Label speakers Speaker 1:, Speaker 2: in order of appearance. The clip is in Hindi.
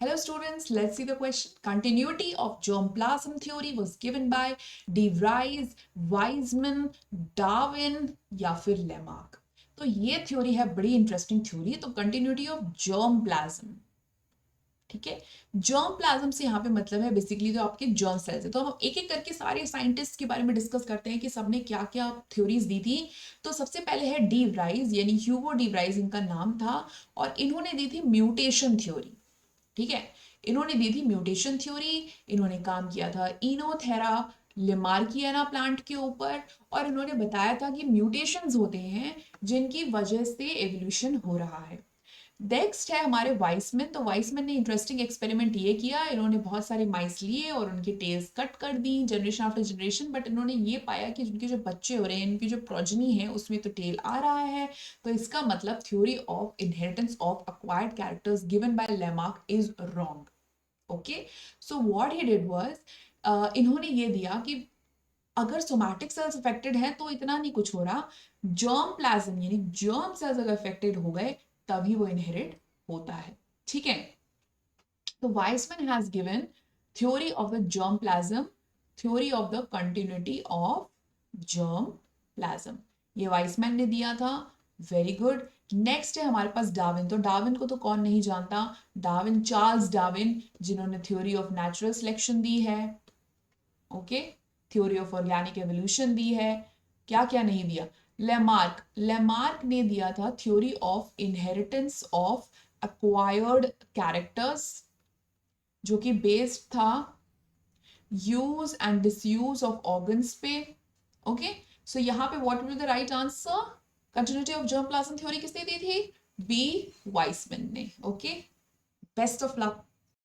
Speaker 1: Hello students, let's see the question. Continuity of germplasm theory was given by De Vries, Weizmann, Darwin या फिर लेमार्क. तो ये थ्योरी है बड़ी इंटरेस्टिंग थ्योरी. तो कंटिन्यूटी ऑफ जर्म प्लाज्म, ठीक है. जर्म प्लाज्म से यहाँ पे मतलब है बेसिकली जो आपके जर्म सेल्स है. तो हम एक एक करके सारे साइंटिस्ट के बारे में डिस्कस करते हैं कि सबने क्या क्या थ्योरीज दी थी. तो सबसे पहले है डी व्राइज, यानी ह्यूगो डी व्राइज इनका नाम था, और इन्होंने दी थी म्यूटेशन थ्योरी. ठीक है, इन्होंने दी थी म्यूटेशन थ्योरी. इन्होंने काम किया था इनोथेरा लिमार्कियाना प्लांट के ऊपर, और इन्होंने बताया था कि म्यूटेशंस होते हैं जिनकी वजह से एवोल्यूशन हो रहा है. नेक्स्ट है हमारे वाइसमैन. तो वाइसमैन ने इंटरेस्टिंग एक्सपेरिमेंट ये किया, इन्होंने बहुत सारे माइस लिए और उनके टेल्स कट कर दी जनरेशन आफ्टर जनरेशन, बट इन्होंने ये पाया कि उनके जो बच्चे हो रहे हैं, इनकी जो प्रोजनी है, उसमें तो टेल आ रहा है. तो इसका मतलब theory of inheritance of acquired characters given by Lamarck is wrong. Okay, so what he did was, इन्होंने ये दिया कि अगर सोमैटिक सेल्स अफेक्टेड हैं तो इतना नहीं कुछ हो रहा, जर्म प्लाज्म यानी जर्म सेल्स अगर अफेक्टेड हो गए तभी वो इनहेरिट होता है. ठीक है, तो Wiseman has given theory of the germ plasm, theory of the continuity of germ plasm, ये वाइसमैन ने दिया था. Very good. नेक्स्ट है हमारे पास डार्विन. तो डार्विन को तो कौन नहीं जानता, डार्विन, चार्ल्स डार्विन, जिन्होंने थ्योरी ऑफ नेचुरल सिलेक्शन दी है. Okay, theory of organic evolution दी है. क्या क्या नहीं दिया, लेमार्क, लेमार्क ने दिया था theory of inheritance of acquired characters, जो कि बेस्ड था use and disuse of organs पे. ओके, सो यहां पे what will be the right answer, continuity of germ plasm theory किसने दी थी, बी वाइसमैन ने. Okay, best of luck.